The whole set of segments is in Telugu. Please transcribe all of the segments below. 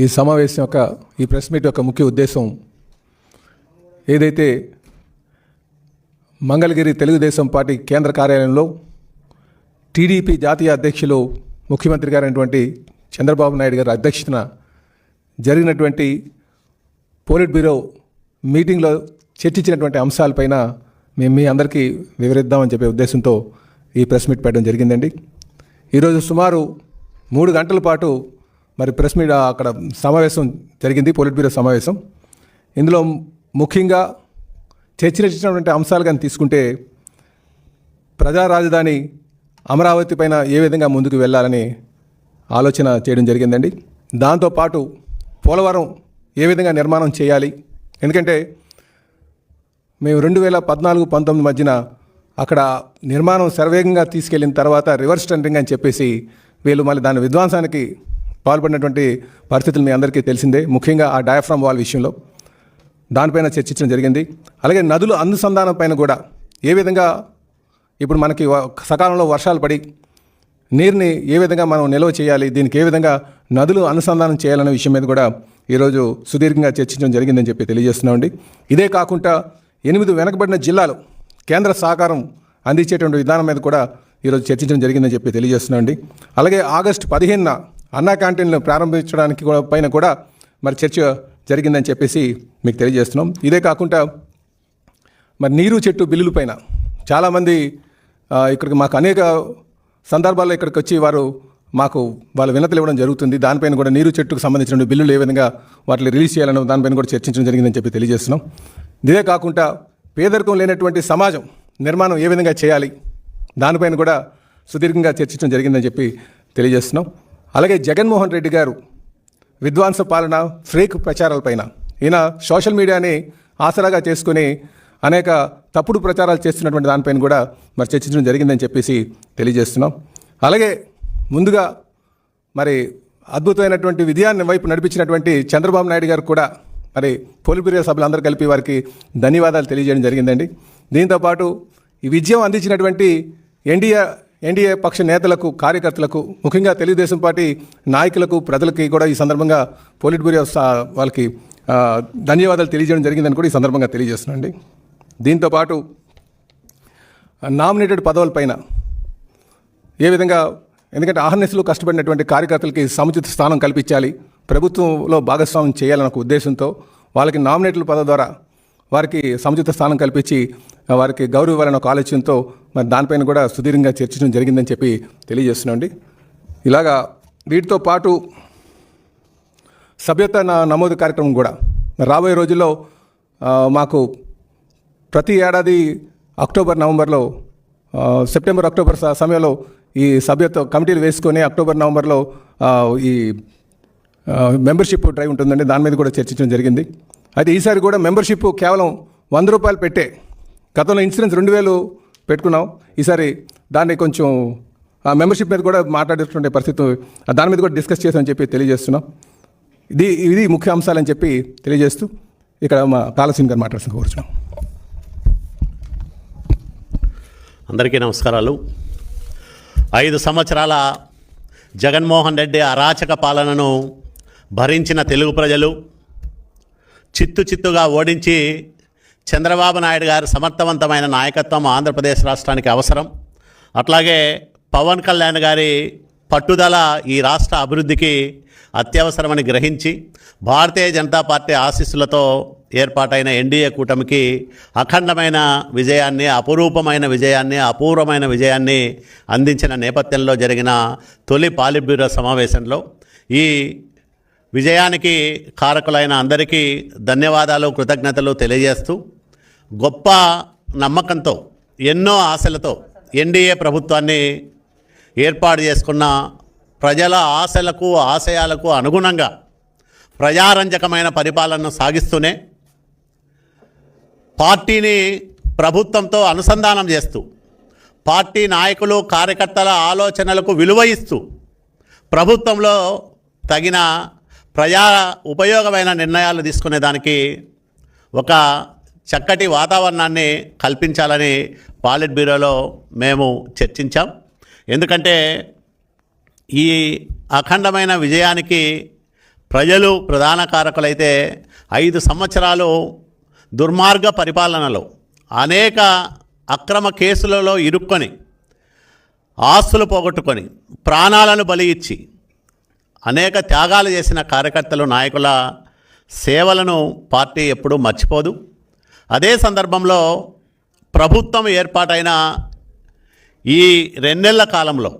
ఈ సమావేశం యొక్క ఈ ప్రెస్ మీట్ యొక్క ముఖ్య ఉద్దేశం ఏదైతే మంగళగిరి తెలుగుదేశం పార్టీ కేంద్ర కార్యాలయంలో టీడీపీ జాతీయ అధ్యక్షులు ముఖ్యమంత్రి గారైనటువంటి చంద్రబాబు నాయుడు గారి అధ్యక్షతన జరిగినటువంటి పోలిట్ బ్యూరో మీటింగ్లో చర్చించినటువంటి అంశాలపైన మేము మీ అందరికీ వివరిద్దామని చెప్పే ఉద్దేశంతో ఈ ప్రెస్ మీట్ పెట్టడం జరిగిందండి. ఈరోజు సుమారు 3 గంటల పాటు మరి ప్రెస్ మీట్ అక్కడ సమావేశం జరిగింది, పోలిట్ బ్యూరో సమావేశం. ఇందులో ముఖ్యంగా చర్చించినటువంటి అంశాలు కానీ తీసుకుంటే ప్రజా రాజధాని అమరావతి పైన ఏ విధంగా ముందుకు వెళ్ళాలని ఆలోచన చేయడం జరిగిందండి. దాంతోపాటు పోలవరం ఏ విధంగా నిర్మాణం చేయాలి, ఎందుకంటే మేము 2014-19 మధ్యన అక్కడ నిర్మాణం శరవేగంగా తీసుకెళ్లిన తర్వాత రివర్స్ టెండరింగ్ అని చెప్పేసి వీళ్ళు మళ్ళీ దాని విధ్వంసానికి పాల్పడినటువంటి పరిస్థితులు మీ అందరికీ తెలిసిందే. ముఖ్యంగా ఆ డయాఫ్రామ్ వాల్ విషయంలో దానిపైన చర్చించడం జరిగింది. అలాగే నదుల అనుసంధానం పైన కూడా ఏ విధంగా ఇప్పుడు మనకి సకాలంలో వర్షాలు పడి నీరుని ఏ విధంగా మనం నిల్వ చేయాలి, దీనికి ఏ విధంగా నదులు అనుసంధానం చేయాలనే విషయం మీద కూడా ఈరోజు సుదీర్ఘంగా చర్చించడం జరిగిందని చెప్పి తెలియజేస్తున్నామండి. ఇదే కాకుండా 8 వెనకబడిన జిల్లాలు కేంద్ర సహకారం అందించేటువంటి విధానం మీద కూడా ఈరోజు చర్చించడం జరిగిందని చెప్పి తెలియజేస్తున్నామండి. అలాగే ఆగస్టు 15న అన్నా క్యాంటీన్లు ప్రారంభించడానికి పైన కూడా మరి చర్చ జరిగిందని చెప్పేసి మీకు తెలియజేస్తున్నాం. ఇదే కాకుండా మరి నీరు చెట్టు బిల్లుల పైన చాలామంది ఇక్కడికి మాకు అనేక సందర్భాల్లో ఇక్కడికి వచ్చి వారు మాకు వాళ్ళ వినతులు ఇవ్వడం జరుగుతుంది. దానిపైన కూడా నీరు చెట్టుకు సంబంధించిన బిల్లులు ఏ విధంగా వాటిని రిలీజ్ చేయాలని దానిపైన కూడా చర్చించడం జరిగిందని చెప్పి తెలియజేస్తున్నాం. ఇదే కాకుండా పేదరికం లేనటువంటి సమాజం నిర్మాణం ఏ విధంగా చేయాలి, దానిపైన కూడా సుదీర్ఘంగా చర్చించడం జరిగిందని చెప్పి తెలియజేస్తున్నాం. అలాగే జగన్మోహన్ రెడ్డి గారు విధ్వంస పాలన, ఫేక్ ప్రచారాలపైన ఈయన సోషల్ మీడియాని ఆసరాగా చేసుకుని అనేక తప్పుడు ప్రచారాలు చేస్తున్నటువంటి దానిపైన కూడా మరి చర్చించడం జరిగిందని చెప్పేసి తెలియజేస్తున్నాం. అలాగే ముందుగా మరి అద్భుతమైనటువంటి విజయాన్ని వైపు నడిపించినటువంటి చంద్రబాబు నాయుడు గారు కూడా మరి పోలిట్ బ్యూరో సభ్యులందరూ కలిపి వారికి ధన్యవాదాలు తెలియజేయడం జరిగిందండి. దీంతోపాటు ఈ విజయం అందించినటువంటి ఎన్డీఏ పక్ష నేతలకు, కార్యకర్తలకు, ముఖ్యంగా తెలుగుదేశం పార్టీ నాయకులకు, ప్రజలకి కూడా ఈ సందర్భంగా పోలిట్ బ్యూరో వాళ్ళకి ధన్యవాదాలు తెలియజేయడం జరిగిందని కూడా ఈ సందర్భంగా తెలియజేస్తున్నాండి. దీంతోపాటు నామినేటెడ్ పదవులపైన ఏ విధంగా, ఎందుకంటే ఆహర్నిశలు కష్టపడినటువంటి కార్యకర్తలకి సముచిత స్థానం కల్పించాలి, ప్రభుత్వంలో భాగస్వామ్యం చేయాలన్న ఒక ఉద్దేశంతో వాళ్ళకి నామినేటెడ్ పదవి ద్వారా వారికి సముచిత స్థానం కల్పించి వారికి గౌరవం ఇవ్వాలన్న ఒక ఆలోచనతో మరి దానిపైన కూడా సుదీర్ఘంగా చర్చించడం జరిగిందని చెప్పి తెలియజేస్తున్నాండి. ఇలాగా వీటితో పాటు సభ్యత్వ నమోదు కార్యక్రమం కూడా రాబోయే రోజుల్లో మాకు ప్రతి ఏడాది అక్టోబర్-నవంబర్లో, సెప్టెంబర్-అక్టోబర్ సమయంలో ఈ సభ్యత్వ కమిటీలు వేసుకొని అక్టోబర్-నవంబర్లో ఈ మెంబర్షిప్ డ్రైవ్ ఉంటుందండి. దాని మీద కూడా చర్చించడం జరిగింది. అయితే ఈసారి కూడా మెంబర్షిప్ కేవలం 100 రూపాయలు పెట్టే, గతంలో ఇన్సూరెన్స్ 2000 పెట్టుకున్నాం. ఈసారి దాన్ని కొంచెం ఆ మెంబర్షిప్ మీద కూడా మాట్లాడేటువంటి పరిస్థితి, దాని మీద కూడా డిస్కస్ చేసామని చెప్పి తెలియజేస్తున్నాం. ఇది ముఖ్య అంశాలని చెప్పి తెలియజేస్తూ ఇక్కడ మా కాళసింగ్ గారు మాట్లాడుతూ కోరుచున్నాం. అందరికీ నమస్కారాలు. 5 సంవత్సరాల జగన్మోహన్ రెడ్డి అరాచక పాలనను భరించిన తెలుగు ప్రజలు చిత్తుగా ఓడించి చంద్రబాబు నాయుడు గారి సమర్థవంతమైన నాయకత్వం ఆంధ్రప్రదేశ్ రాష్ట్రానికి అవసరం. అట్లాగే పవన్ కళ్యాణ్ గారి పట్టుదల ఈ రాష్ట్ర అభివృద్ధికి అత్యవసరమని గ్రహించి భారతీయ జనతా పార్టీ ఆశీస్సులతో ఏర్పాటైన ఎన్డీఏ కూటమికి అఖండమైన విజయాన్ని, అపురూపమైన విజయాన్ని, అపూర్వమైన విజయాన్ని అందించిన నేపథ్యంలో జరిగిన తొలి పాలిట్ బ్యూరో సమావేశంలో ఈ విజయానికి కారకులైన అందరికీ ధన్యవాదాలు, కృతజ్ఞతలు తెలియజేస్తూ గొప్ప నమ్మకంతో, ఎన్నో ఆశలతో ఎన్డీఏ ప్రభుత్వాన్ని ఏర్పాటు చేసుకున్న ప్రజల ఆశలకు, ఆశయాలకు అనుగుణంగా ప్రజారంజకమైన పరిపాలనను సాగిస్తూనే పార్టీని ప్రభుత్వంతో అనుసంధానం చేస్తూ, పార్టీ నాయకులు, కార్యకర్తల ఆలోచనలకు విలువ ఇస్తూ, ప్రభుత్వంలో తగిన ప్రజా ఉపయోగమైన నిర్ణయాలు తీసుకునేదానికి ఒక చక్కటి వాతావరణాన్ని కల్పించాలని పాలిట్ బ్యూరోలో మేము చర్చించాం. ఎందుకంటే ఈ అఖండమైన విజయానికి ప్రజలు ప్రధాన కారకులైతే 5 సంవత్సరాలు దుర్మార్గ పరిపాలనలో అనేక అక్రమ కేసులలో ఇరుక్కొని ఆస్తులు పోగొట్టుకొని ప్రాణాలను బలి ఇచ్చి అనేక త్యాగాలు చేసిన కార్యకర్తలు నాయకుల సేవలను పార్టీ ఎప్పుడూ మర్చిపోదు. అదే సందర్భంలో ప్రభుత్వం ఏర్పాటైన ఈ 2 నెలల కాలంలో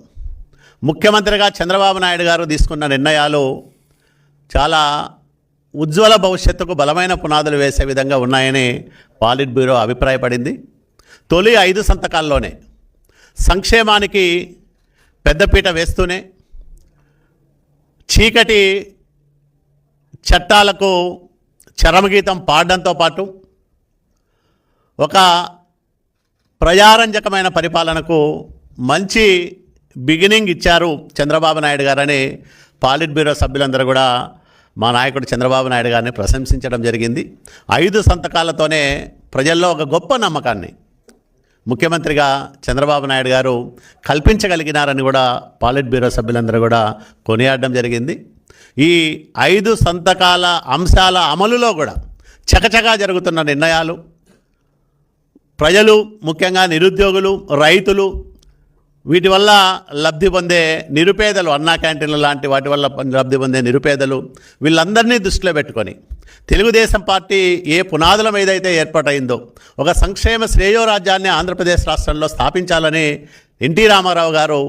ముఖ్యమంత్రిగా చంద్రబాబు నాయుడు గారు తీసుకున్న నిర్ణయాలు చాలా ఉజ్వల భవిష్యత్తుకు బలమైన పునాదులు వేసే విధంగా ఉన్నాయని పాలిట్ బ్యూరో అభిప్రాయపడింది. తొలి 5 సంతకాల్లోనే సంక్షేమానికి పెద్దపీట వేస్తూనే చీకటి చట్టాలకు చరమగీతం పాడడంతో పాటు ఒక ప్రజారంజకమైన పరిపాలనకు మంచి బిగినింగ్ ఇచ్చారు చంద్రబాబు నాయుడు గారని పాలిట్ బ్యూరో సభ్యులందరూ కూడా మా నాయకుడు చంద్రబాబు నాయుడు గారిని ప్రశంసించడం జరిగింది. 5 సంతకాలతోనే ప్రజల్లో ఒక గొప్ప నమ్మకాన్ని ముఖ్యమంత్రిగా చంద్రబాబు నాయుడు గారు కల్పించగలిగినారని కూడా పాలిట్ బ్యూరో సభ్యులందరూ కూడా కొనియాడడం జరిగింది. ఈ 5 సంతకాల అంశాల అమలులో కూడా చకచకా జరుగుతున్న నిర్ణయాలు ప్రజలు, ముఖ్యంగా నిరుద్యోగులు, రైతులు, వీటి వల్ల లబ్ధి పొందే నిరుపేదలు, అన్నా క్యాంటీన్ల లాంటి వాటి వల్ల లబ్ధి పొందే నిరుపేదలు, వీళ్ళందరినీ దృష్టిలో పెట్టుకొని తెలుగుదేశం పార్టీ ఏ పునాదుల మీద అయితే ఏర్పాటైందో ఒక సంక్షేమ శ్రేయోరాజ్యాన్ని ఆంధ్రప్రదేశ్ రాష్ట్రంలో స్థాపించాలని ఎన్టీ రామారావు గారు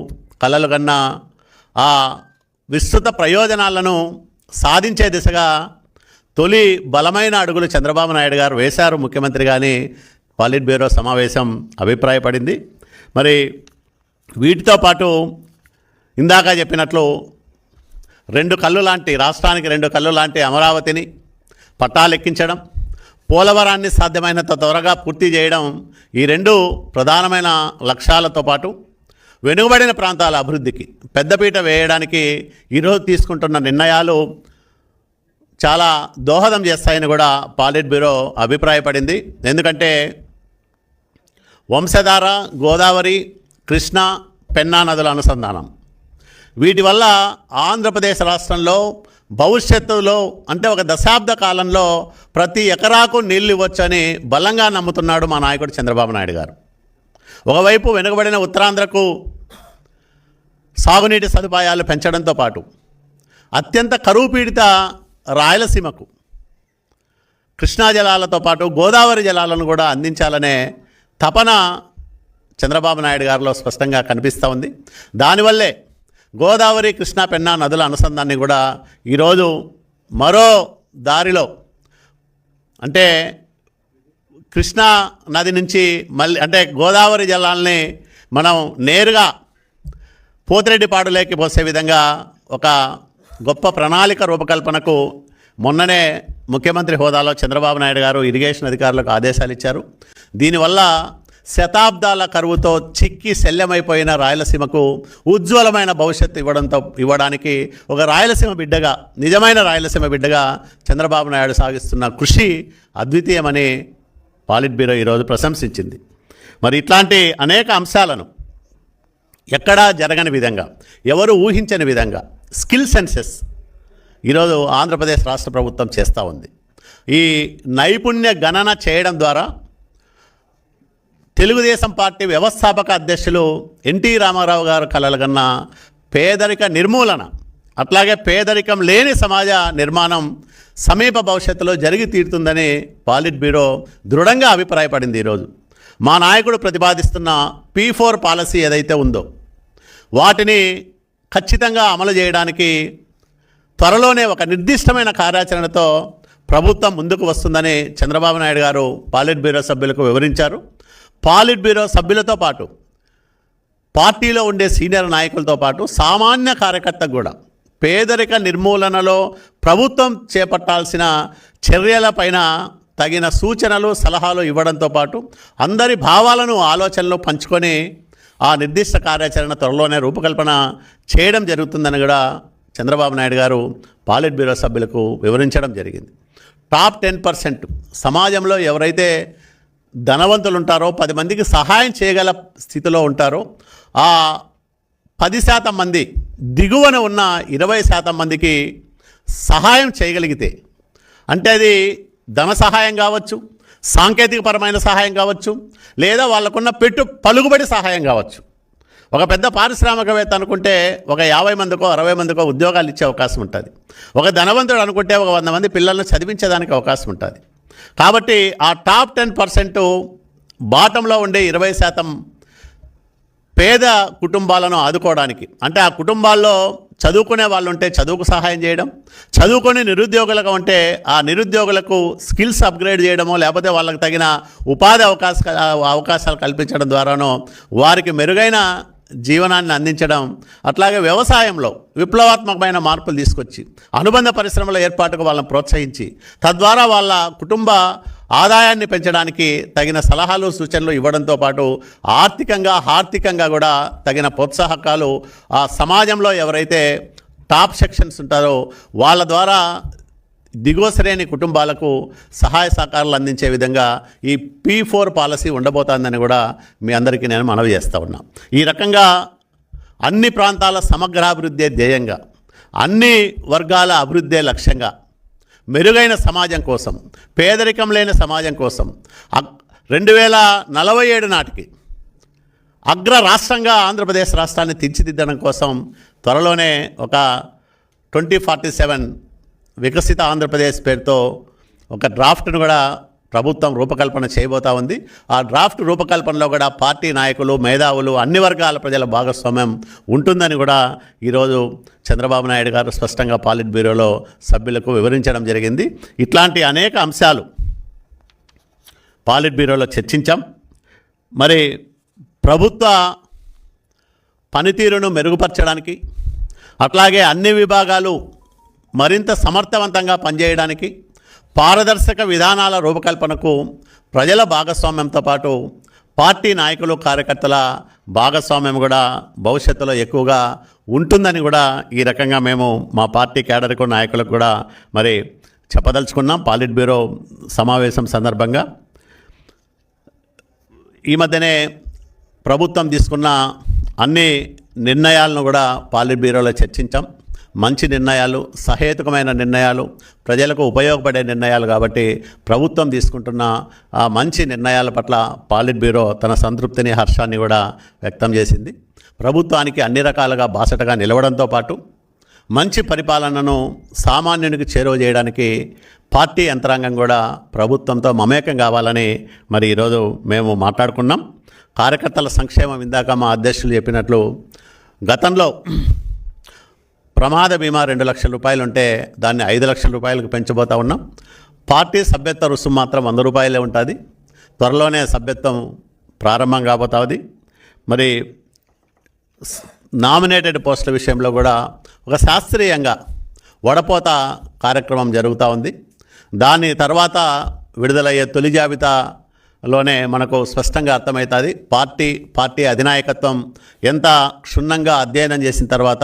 కలలు కన్న ఆ విస్తృత ప్రయోజనాలను సాధించే దిశగా తొలి బలమైన అడుగులు చంద్రబాబు నాయుడు గారు వేశారు ముఖ్యమంత్రిగాని పాలిట్ బ్యూరో సమావేశం అభిప్రాయపడింది. మరి వీటితో పాటు ఇందాక చెప్పినట్లు 2 కళ్ళు లాంటి రాష్ట్రానికి 2 కళ్ళు లాంటి అమరావతిని పట్టాలెక్కించడం, పోలవరాన్ని సాధ్యమైనంత త్వరగా పూర్తి చేయడం, ఈ 2 ప్రధానమైన లక్ష్యాలతో పాటు వెనుకబడిన ప్రాంతాల అభివృద్ధికి పెద్దపీట వేయడానికి ఈరోజు తీసుకుంటున్న నిర్ణయాలు చాలా దోహదం చేస్తాయని కూడా పాలిట్ బ్యూరో అభిప్రాయపడింది. ఎందుకంటే వంశధార, గోదావరి, కృష్ణా, పెన్నా నదుల అనుసంధానం, వీటి వల్ల ఆంధ్రప్రదేశ్ రాష్ట్రంలో భవిష్యత్తులో అంటే ఒక దశాబ్ద కాలంలో ప్రతి ఎకరాకు నీళ్ళు ఇవ్వచ్చని బలంగా నమ్ముతున్నాడు మా నాయకుడు చంద్రబాబు నాయుడు గారు. ఒకవైపు వెనుకబడిన ఉత్తరాంధ్రకు సాగునీటి సదుపాయాలు పెంచడంతో పాటు అత్యంత కరువు పీడిత రాయలసీమకు కృష్ణా జలాలతో పాటు గోదావరి జలాలను కూడా అందించాలనే తపన చంద్రబాబు నాయుడు గారిలో స్పష్టంగా కనిపిస్తూ ఉంది. దానివల్లే గోదావరి, కృష్ణా, పెన్నా నదుల అనుసంధాన్ని కూడా ఈరోజు మరో దారిలో అంటే కృష్ణా నది నుంచి మళ్ళీ అంటే గోదావరి జలాల్ని మనం నేరుగా పోతిరెడ్డిపాడులోకి పోసే విధంగా ఒక గొప్ప ప్రణాళిక రూపకల్పనకు మొన్ననే ముఖ్యమంత్రి హోదాలో చంద్రబాబు నాయుడు గారు ఇరిగేషన్ అధికారులకు ఆదేశాలు ఇచ్చారు. దీనివల్ల శతాబ్దాల కరువుతో చిక్కి శల్యమైపోయిన రాయలసీమకు ఉజ్వలమైన భవిష్యత్తు ఇవ్వడానికి ఒక రాయలసీమ బిడ్డగా, నిజమైన రాయలసీమ బిడ్డగా చంద్రబాబు నాయుడు సాగిస్తున్న కృషి అద్వితీయమని పాలిట్ బ్యూరో ఈరోజు ప్రశంసించింది. మరి ఇట్లాంటి అనేక అంశాలను ఎక్కడా జరగని విధంగా, ఎవరు ఊహించని విధంగా స్కిల్ సెన్సెస్ ఈరోజు ఆంధ్రప్రదేశ్ రాష్ట్ర ప్రభుత్వం చేస్తూ ఉంది. ఈ నైపుణ్య గణన చేయడం ద్వారా తెలుగుదేశం పార్టీ వ్యవస్థాపక అధ్యక్షులు ఎన్టీ రామారావు గారు కలలుగన్న పేదరిక నిర్మూలన, అట్లాగే పేదరికం లేని సమాజ నిర్మాణం సమీప భవిష్యత్తులో జరిగి తీరుతుందని పాలిట్ బ్యూరో దృఢంగా అభిప్రాయపడింది. ఈరోజు మా నాయకుడు ప్రతిపాదిస్తున్న P4 పాలసీ ఏదైతే ఉందో వాటిని ఖచ్చితంగా అమలు చేయడానికి త్వరలోనే ఒక నిర్దిష్టమైన కార్యాచరణతో ప్రభుత్వం ముందుకు వస్తుందని చంద్రబాబు నాయుడు గారు పాలిట్ బ్యూరో సభ్యులకు వివరించారు. పాలిట్ బ్యూరో సభ్యులతో పాటు పార్టీలో ఉండే సీనియర్ నాయకులతో పాటు సామాన్య కార్యకర్తకు కూడా పేదరిక నిర్మూలనలో ప్రభుత్వం చేపట్టాల్సిన చర్యలపైన తగిన సూచనలు, సలహాలు ఇవ్వడంతో పాటు అందరి భావాలను, ఆలోచనలు పంచుకొని ఆ నిర్దిష్ట కార్యాచరణ త్వరలోనే రూపకల్పన చేయడం జరుగుతుందని కూడా చంద్రబాబు నాయుడు గారు పాలిట్ బ్యూరో సభ్యులకు వివరించడం జరిగింది. టాప్ 10% సమాజంలో ఎవరైతే ధనవంతులు ఉంటారో, 10 మందికి సహాయం చేయగల స్థితిలో ఉంటారో, ఆ 10% మంది దిగువన ఉన్న 20% మందికి సహాయం చేయగలిగితే, అంటే అది ధన సహాయం కావచ్చు, సాంకేతికపరమైన సహాయం కావచ్చు, లేదా వాళ్ళకున్న పలుకుబడి సహాయం కావచ్చు. ఒక పెద్ద పారిశ్రామికవేత్త అనుకుంటే ఒక 50 మందికో 60 మందికో ఉద్యోగాలు ఇచ్చే అవకాశం ఉంటుంది. ఒక ధనవంతుడు అనుకుంటే ఒక 100 మంది పిల్లలను చదివించేదానికి అవకాశం ఉంటుంది. కాబట్టి ఆ టాప్ 10% బాటంలో ఉండే 20% పేద కుటుంబాలను ఆదుకోవడానికి, అంటే ఆ కుటుంబాల్లో చదువుకునే వాళ్ళు ఉంటే చదువుకు సహాయం చేయడం, చదువుకొని నిరుద్యోగులుగా ఉంటే ఆ నిరుద్యోగులకు స్కిల్స్ అప్గ్రేడ్ చేయడమో, లేకపోతే వాళ్ళకి తగిన ఉపాధి అవకాశాలు కల్పించడం ద్వారానో వారికి మెరుగైన జీవనాన్ని అందించడం, అట్లాగే వ్యవసాయంలో విప్లవాత్మకమైన మార్పులు తీసుకొచ్చి అనుబంధ పరిశ్రమల ఏర్పాటుకు వాళ్ళని ప్రోత్సహించి తద్వారా వాళ్ళ కుటుంబ ఆదాయాన్ని పెంచడానికి తగిన సలహాలు సూచనలు ఇవ్వడంతో పాటు ఆర్థికంగా కూడా తగిన ప్రోత్సాహకాలు ఆ సమాజంలో ఎవరైతే టాప్ సెక్షన్స్ ఉంటారో వాళ్ళ ద్వారా దిగువ శ్రేణి కుటుంబాలకు సహాయ సహకారాలు అందించే విధంగా ఈ P4 పాలసీ ఉండబోతోందని కూడా మీ అందరికీ నేను మనవి చేస్తూ ఉన్నా. ఈ రకంగా అన్ని ప్రాంతాల సమగ్రాభివృద్ధి ధ్యేయంగా, అన్ని వర్గాల అభివృద్ధే లక్ష్యంగా, మెరుగైన సమాజం కోసం, పేదరికం లేని సమాజం కోసం 2047 నాటికి అగ్ర రాష్ట్రంగా ఆంధ్రప్రదేశ్ రాష్ట్రాన్ని తీర్చిదిద్దడం కోసం త్వరలోనే ఒక 2047 వికసిత ఆంధ్రప్రదేశ్ పేరుతో ఒక డ్రాఫ్ట్ను కూడా ప్రభుత్వం రూపకల్పన చేయబోతా ఉంది. ఆ డ్రాఫ్ట్ రూపకల్పనలో కూడా పార్టీ నాయకులు, మేధావులు, అన్ని వర్గాల ప్రజల భాగస్వామ్యం ఉంటుందని కూడా ఈరోజు చంద్రబాబు నాయుడు గారు స్పష్టంగా పాలిట్ బ్యూరోలో సభ్యులకు వివరించడం జరిగింది. ఇట్లాంటి అనేక అంశాలు పాలిట్ బ్యూరోలో చర్చించాం. మరి ప్రభుత్వ పనితీరును మెరుగుపరచడానికి, అట్లాగే అన్ని విభాగాలు మరింత సమర్థవంతంగా పనిచేయడానికి, పారదర్శక విధానాల రూపకల్పనకు ప్రజల భాగస్వామ్యంతో పాటు పార్టీ నాయకులు, కార్యకర్తల భాగస్వామ్యం కూడా భవిష్యత్తులో ఎక్కువగా ఉంటుందని కూడా ఈ రకంగా మేము మా పార్టీ కేడర్కు, నాయకులకు కూడా మరి చెప్పదలుచుకున్నాం. పాలిట్ బ్యూరో సమావేశం సందర్భంగా ఈ మధ్యనే ప్రభుత్వం తీసుకున్న అన్ని నిర్ణయాలను కూడా పాలిట్ బ్యూరోలో చర్చించాం. మంచి నిర్ణయాలు, సహేతుకమైన నిర్ణయాలు, ప్రజలకు ఉపయోగపడే నిర్ణయాలు కాబట్టి ప్రభుత్వం తీసుకుంటున్న ఆ మంచి నిర్ణయాల పట్ల పాలిట్ బ్యూరో తన సంతృప్తిని, హర్షాన్ని కూడా వ్యక్తం చేసింది. ప్రభుత్వానికి అన్ని రకాలుగా బాసటగా నిలవడంతో పాటు మంచి పరిపాలనను సామాన్యునికి చేరువ చేయడానికి పార్టీ యంత్రాంగం కూడా ప్రభుత్వంతో మమేకం కావాలని మరి ఈరోజు మేము మాట్లాడుకున్నాం. కార్యకర్తల సంక్షేమం ఇందాక మా అధ్యక్షులు చెప్పినట్లు గతంలో ప్రమాద బీమా 2 లక్షల రూపాయలు ఉంటే దాన్ని 5 లక్షల రూపాయలకు పెంచబోతా ఉన్నాం. పార్టీ సభ్యత్వ రుసుము మాత్రం 100 రూపాయలే ఉంటుంది. త్వరలోనే సభ్యత్వం ప్రారంభం కాబోతుంది. మరి నామినేటెడ్ పోస్టుల విషయంలో కూడా ఒక శాస్త్రీయంగా వడపోత కార్యక్రమం జరుగుతూ ఉంది. దాని తర్వాత విడుదలయ్యే తొలి జాబితాలోనే మనకు స్పష్టంగా అర్థమవుతుంది పార్టీ అధినాయకత్వం ఎంత క్షుణ్ణంగా అధ్యయనం చేసిన తర్వాత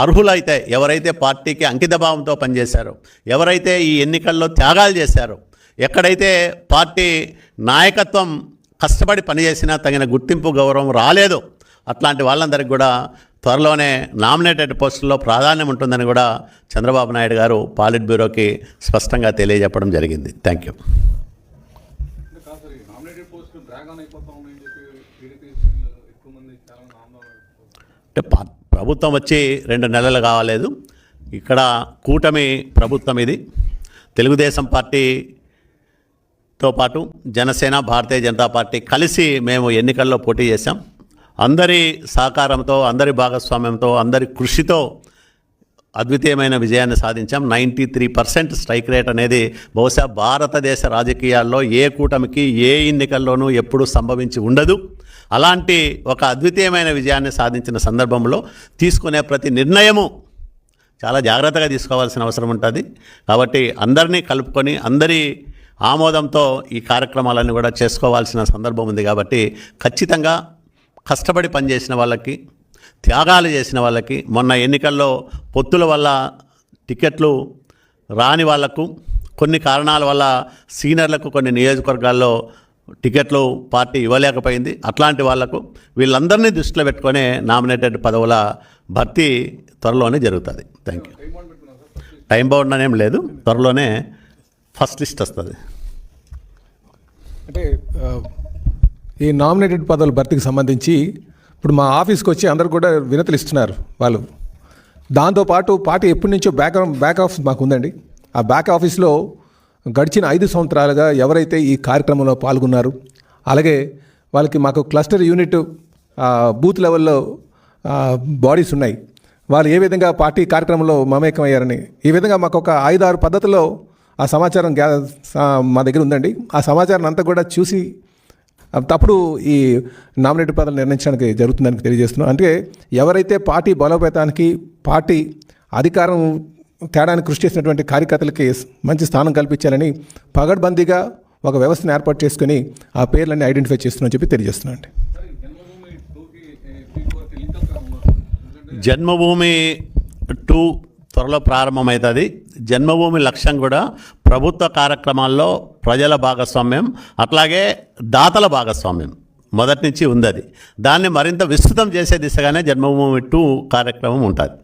అర్హులైతే, ఎవరైతే పార్టీకి అంకితభావంతో పనిచేశారో, ఎవరైతే ఈ ఎన్నికల్లో త్యాగాలు చేశారో, ఎక్కడైతే పార్టీ నాయకత్వం కష్టపడి పనిచేసినా తగిన గుర్తింపు, గౌరవం రాలేదో అట్లాంటి వాళ్ళందరికీ కూడా త్వరలోనే నామినేటెడ్ పోస్టుల్లో ప్రాధాన్యం ఉంటుందని కూడా చంద్రబాబు నాయుడు గారు పాలిట్ బ్యూరోకి స్పష్టంగా తెలియజెప్పడం జరిగింది. Thank you. అంటే ప్రభుత్వం వచ్చి 2 నెలలు కావాలేదు. ఇక్కడ కూటమి ప్రభుత్వం ఇది. తెలుగుదేశం పార్టీతో పాటు జనసేన, భారతీయ జనతా పార్టీ కలిసి మేము ఎన్నికల్లో పోటీ చేశాం. అందరి సహకారంతో, అందరి భాగస్వామ్యంతో, అందరి కృషితో అద్వితీయమైన విజయాన్ని సాధించాం. 93% స్ట్రైక్ రేట్ అనేది బహుశా భారతదేశ రాజకీయాల్లో ఏ కూటమికి ఏ ఎన్నికల్లోనూ ఎప్పుడూ సంభవించి ఉండదు. అలాంటి ఒక అద్వితీయమైన విజయాన్ని సాధించిన సందర్భంలో తీసుకునే ప్రతి నిర్ణయము చాలా జాగ్రత్తగా తీసుకోవాల్సిన అవసరం ఉంటుంది. కాబట్టి అందరినీ కలుపుకొని అందరి ఆమోదంతో ఈ కార్యక్రమాలన్నీ కూడా చేసుకోవాల్సిన సందర్భం ఉంది. కాబట్టి ఖచ్చితంగా కష్టపడి పనిచేసిన వాళ్ళకి, త్యాగాలు చేసిన వాళ్ళకి, మొన్న ఎన్నికల్లో పొత్తుల వల్ల టికెట్లు రాని వాళ్లకు, కొన్ని కారణాల వల్ల సీనియర్లకు కొన్ని నియోజకవర్గాల్లో టికెట్లు పార్టీ ఇవ్వలేకపోయింది. అట్లాంటి వాళ్లకు వీళ్ళందరినీ దృష్టిలో పెట్టుకొని నామినేటెడ్ పదవుల భర్తీ త్వరలోనే జరుగుతుంది. Thank you. టైం బౌండ్ అనేం లేదు, త్వరలోనే ఫస్ట్ లిస్ట్ వస్తుంది. అంటే ఈ నామినేటెడ్ పదవుల భర్తీకి సంబంధించి ఇప్పుడు మా ఆఫీస్కి వచ్చి అందరు కూడా వినతులు ఇస్తున్నారు వాళ్ళు. దాంతోపాటు పార్టీ ఎప్పటి నుంచో బ్యాక్ ఆఫీస్ మాకు ఉందండి. ఆ బ్యాక్ ఆఫీస్లో గడిచిన 5 సంవత్సరాలుగా ఎవరైతే ఈ కార్యక్రమంలో పాల్గొన్నారు, అలాగే వాళ్ళకి మాకు క్లస్టర్ యూనిట్ బూత్ లెవెల్లో బాడీస్ ఉన్నాయి, వాళ్ళు ఏ విధంగా పార్టీ కార్యక్రమంలో మమేకం అయ్యారని ఈ విధంగా మాకు ఒక 5-6 పద్ధతుల్లో ఆ సమాచారం మా దగ్గర ఉందండి. ఆ సమాచారం అంతా కూడా చూసి తప్పుడు ఈ నామినేటెడ్ పదవులు నిర్ణయించడానికి జరుగుతుందని తెలియజేస్తున్నాం. అంటే ఎవరైతే పార్టీ బలోపేతానికి పార్టీ అధికారం తేడానికి కృషి చేసినటువంటి కార్యకర్తలకి మంచి స్థానం కల్పించాలని పగడ్బందీగా ఒక వ్యవస్థను ఏర్పాటు చేసుకుని ఆ పేర్లన్నీ ఐడెంటిఫై చేస్తున్నామని చెప్పి తెలియజేస్తున్నాం అండి. జన్మభూమి 2 త్వరలో ప్రారంభమవుతుంది. జన్మభూమి లక్ష్యం కూడా ప్రభుత్వ కార్యక్రమాల్లో ప్రజల భాగస్వామ్యం, అట్లాగే దాతల భాగస్వామ్యం మొదటి నుంచి ఉంది. అది దాన్ని మరింత విస్తృతం చేసే దిశగానే జన్మభూమి 2 కార్యక్రమం ఉంటుంది.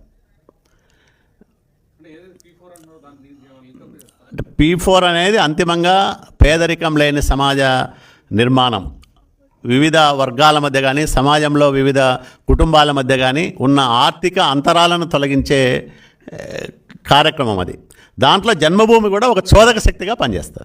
P4 అనేది అంతిమంగా పేదరికం లేని సమాజ నిర్మాణం, వివిధ వర్గాల మధ్య కానీ సమాజంలో వివిధ కుటుంబాల మధ్య కానీ ఉన్న ఆర్థిక అంతరాలను తొలగించే కార్యక్రమం అది. దాంట్లో జన్మభూమి కూడా ఒక చోదక శక్తిగా పనిచేస్తుంది.